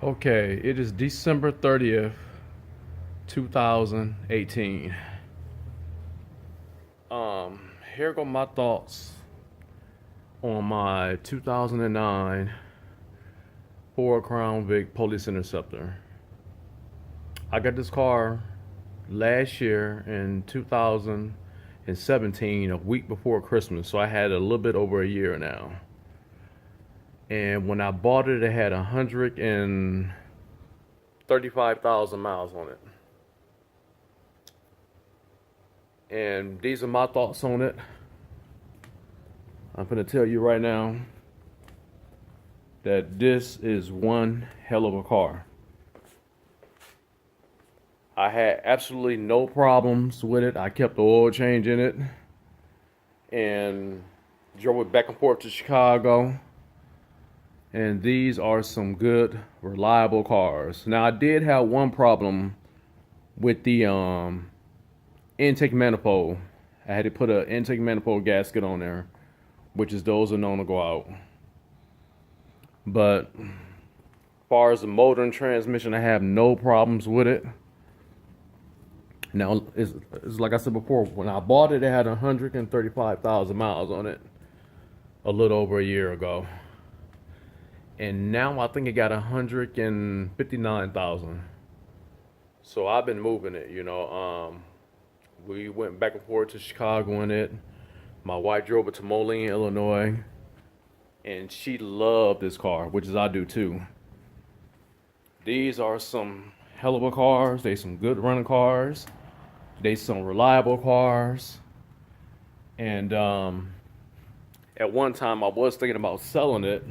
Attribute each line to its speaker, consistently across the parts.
Speaker 1: Okay, it is December 30th, 2018. Here go my thoughts on my 2009 Ford Crown Vic Police Interceptor. I got this car last year in 2017, a week before Christmas, so I had a little bit over a year now. And when I bought it, it had 135,000 miles on it. And these are my thoughts on it. I'm going to tell you right now that this is one hell of a car. I had absolutely no problems with it. I kept the oil change in it and drove it back and forth to Chicago. And these are some good, reliable cars. Now, I did have one problem with the intake manifold. I had to put an intake manifold gasket on there, which is those are known to go out. But as far as the motor and transmission, I have no problems with it. Now, it's like I said before, when I bought it, it had 135,000 miles on it a little over a year ago. And now I think it got 159,000. So I've been moving it, We went back and forth to Chicago in it. My wife drove it to Moline, Illinois. And she loved this car, which is I do too. These are some hell of a cars. They some good running cars. They some reliable cars. And at one time I was thinking about selling it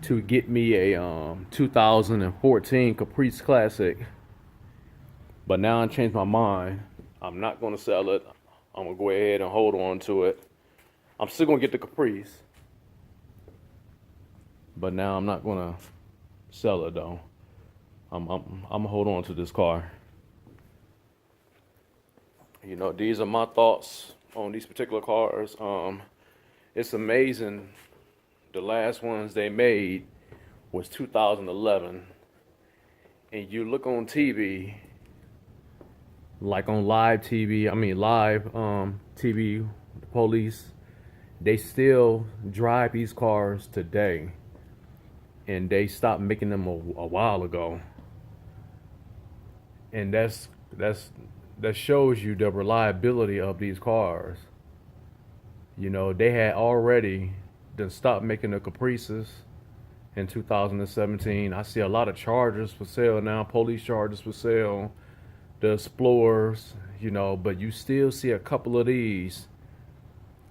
Speaker 1: to get me a 2014 Caprice Classic. But now I changed my mind. I'm not going to sell it. I'm going to go ahead and hold on to it. I'm still going to get the Caprice. But now I'm not going to sell it though. I'm going to hold on to this car. These are my thoughts on these particular cars. It's amazing. The last ones they made was 2011. And you look on TV, like on live TV, TV, the police, they still drive these cars today. And they stopped making them a while ago. And that shows you the reliability of these cars. They had already done stopped making the Caprices in 2017. I see a lot of Chargers for sale now, police Chargers for sale, the Explorers, but you still see a couple of these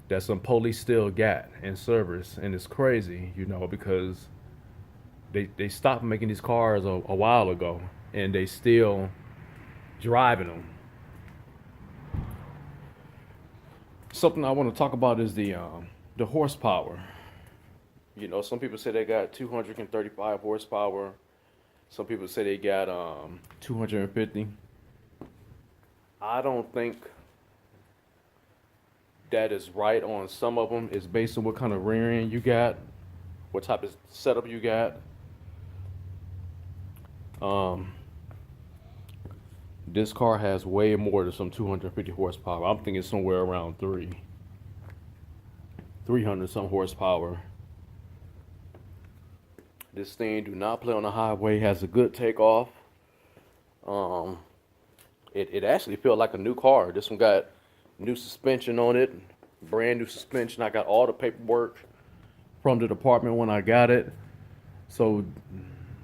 Speaker 1: that some police still got in service. And it's crazy, because they stopped making these cars a while ago and they still driving them. Something I want to talk about is the horsepower. Some people say they got 235 horsepower. Some people say they got 250. I don't think that is right on some of them. It's based on what kind of rear end you got, what type of setup you got. This car has way more than some 250 horsepower. I'm thinking somewhere around 300 some horsepower. This thing do not play on the highway, has a good takeoff. It actually felt like a new car. This one got new suspension on it, brand new suspension. I got all the paperwork from the department when I got it. So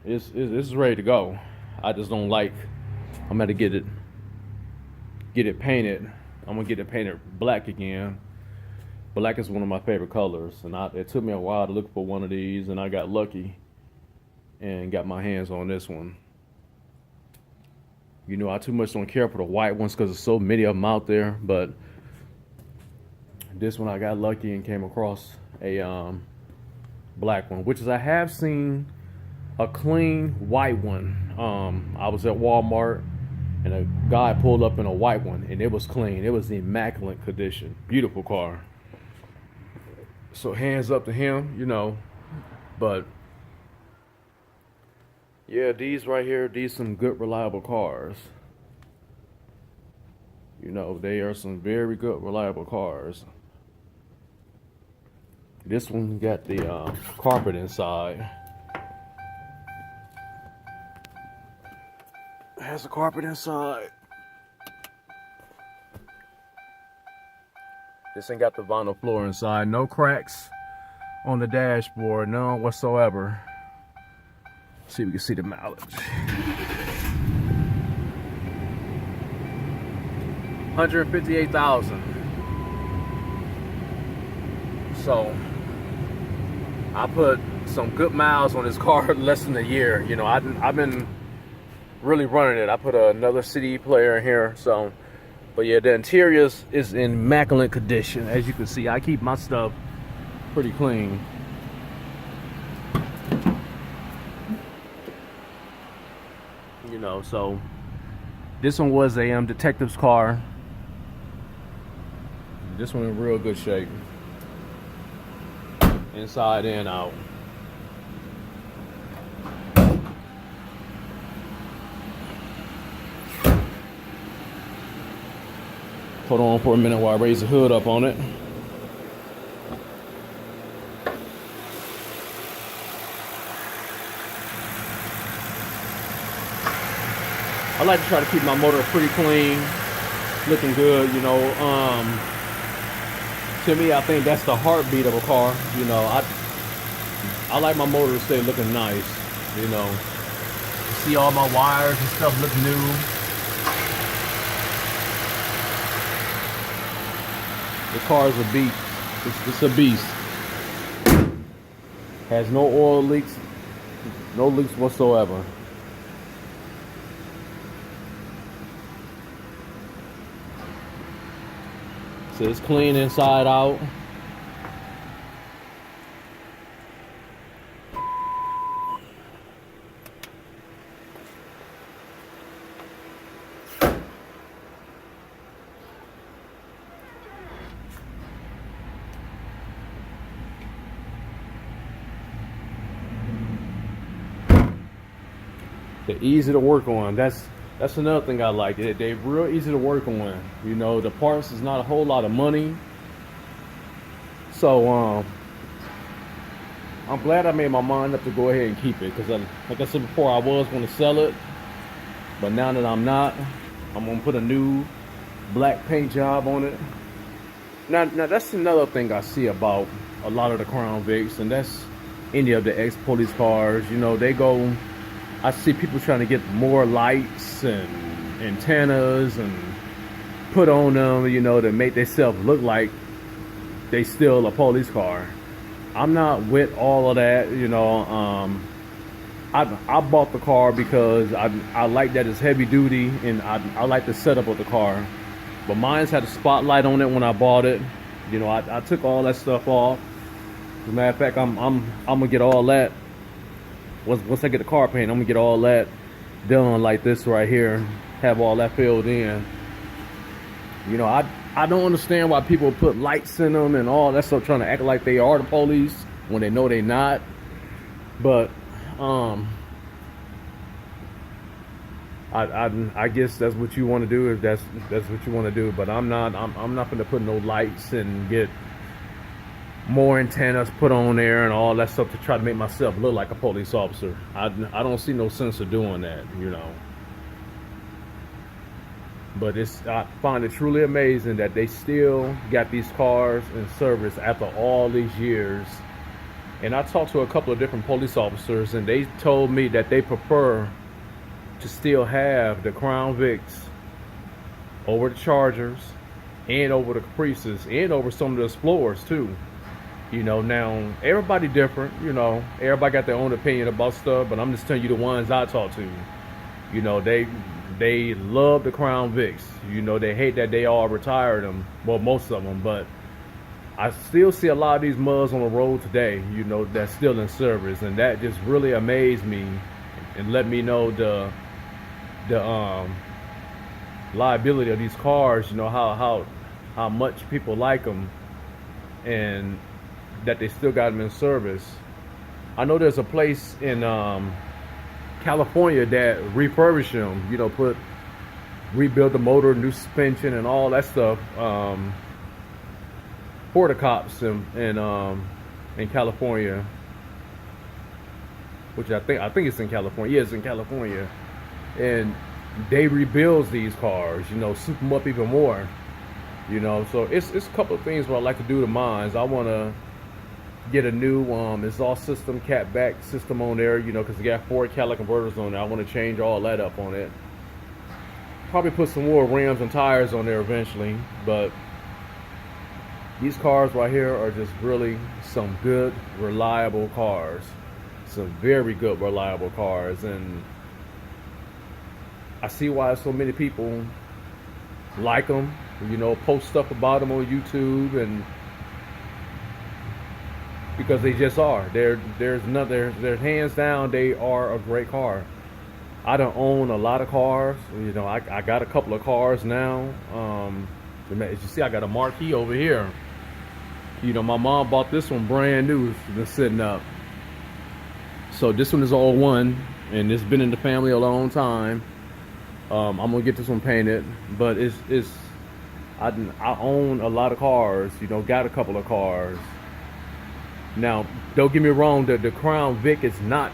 Speaker 1: it's ready to go. I just don't like, I'm gonna get it painted. I'm gonna get it painted black again. Black is one of my favorite colors, and it took me a while to look for one of these, and I got lucky and got my hands on this one. I too much don't care for the white ones because there's so many of them out there, but this one I got lucky and came across a black one, which is I have seen a clean white one. I was at Walmart and a guy pulled up in a white one and it was clean. It was in immaculate condition. Beautiful car. So hands up to him, but Yeah, these right here, these some good reliable cars. You know, they are some very good reliable cars. This one got the carpet inside. It has a carpet inside. This ain't got the vinyl floor inside. No cracks on the dashboard, none whatsoever. See if we can see the mileage. 158,000. So I put some good miles on this car in less than a year. You know, I've been really running it. I put another CD player in here. So, but yeah, the interior is in immaculate condition. As you can see, I keep my stuff pretty clean. You know, so this one was a detective's car. This one in real good shape. Inside and out. Hold on for a minute while I raise the hood up on it. I like to try to keep my motor pretty clean, looking good, you know. To me, I think that's the heartbeat of a car. You know, I like my motor to stay looking nice, you know. You see all my wires and stuff look new. The car is a beast. It's a beast. Has no oil leaks, no leaks whatsoever. So it's clean inside out. They're easy to work on. That's another thing I like. They're real easy to work on. You know, the parts is not a whole lot of money. So I'm glad I made my mind up to go ahead and keep it, because like I said before, I was going to sell it, but now that I'm not, I'm going to put a new black paint job on it. Now that's another thing I see about a lot of the Crown Vics, and that's any of the ex-police cars. You know, they go, I see people trying to get more lights and antennas and put on them, you know, to make themselves look like they still a police car. I'm not with all of that, you know. I bought the car because I like that it's heavy duty, and I like the setup of the car. But mine's had a spotlight on it when I bought it. You know, I took all that stuff off. As a matter of fact, I'm gonna get all that. Once I get the car paint, I'm gonna get all that done like this right here. Have all that filled in. You know, I don't understand why people put lights in them and all that stuff, trying to act like they are the police when they know they're not. But I guess that's what you want to do, if that's what you want to do. But I'm not gonna put no lights and get more antennas put on there and all that stuff to try to make myself look like a police officer. I don't see no sense of doing that, you know. But I find it truly amazing that they still got these cars in service after all these years. And I talked to a couple of different police officers, and they told me that they prefer to still have the Crown Vics over the Chargers and over the Caprices and over some of the Explorers too. You know, now everybody different, you know, everybody got their own opinion about stuff, but I'm just telling you the ones I talk to. You know, they love the Crown Vics. You know, they hate that they all retired them, well, most of them, but I still see a lot of these mugs on the road today, you know, that's still in service, and that just really amazed me and let me know the liability of these cars, you know, how much people like them, and that they still got them in service. I know there's a place in California that refurbish them, you know, rebuild the motor, new suspension, and all that stuff. For the cops in California, which I think it's in California. Yeah, it's in California, and they rebuilds these cars, you know, soup them up even more, you know. So it's a couple of things what I like to do to mines. I want to get a new exhaust system, cat back system on there, you know, because they got 4 catalytic converters on there. I want to change all that up on it. Probably put some more rims and tires on there eventually, but these cars right here are just really some good, reliable cars. Some very good, reliable cars, and I see why so many people like them, you know, post stuff about them on YouTube, and because they just are. There's hands down, they are a great car. I don't own a lot of cars, you know. I got a couple of cars now. As you see, I got a Marquis over here. You know, my mom bought this one brand new. It's been sitting up. So this one is all one, and it's been in the family a long time. I'm gonna get this one painted, but I own a lot of cars, you know, got a couple of cars. Now, don't get me wrong, the Crown Vic is not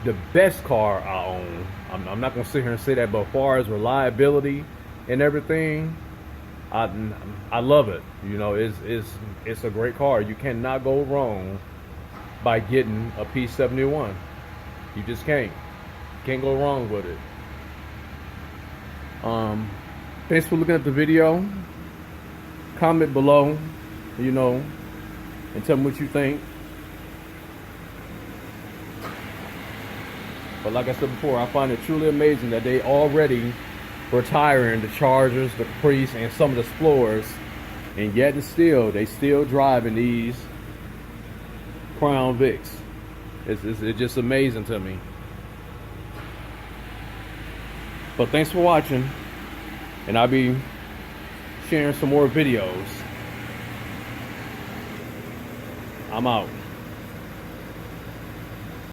Speaker 1: the best car I own. I'm not gonna sit here and say that, but as far as reliability and everything, I love it. You know, it's a great car. You cannot go wrong by getting a P71. You just can't go wrong with it. Thanks for looking at the video. Comment below, you know, and tell me what you think. But like I said before, I find it truly amazing that they already retiring the Chargers, the Caprice, and some of the Explorers, and yet they still driving these Crown Vics. It's just amazing to me. But thanks for watching, and I'll be sharing some more videos. I'm out.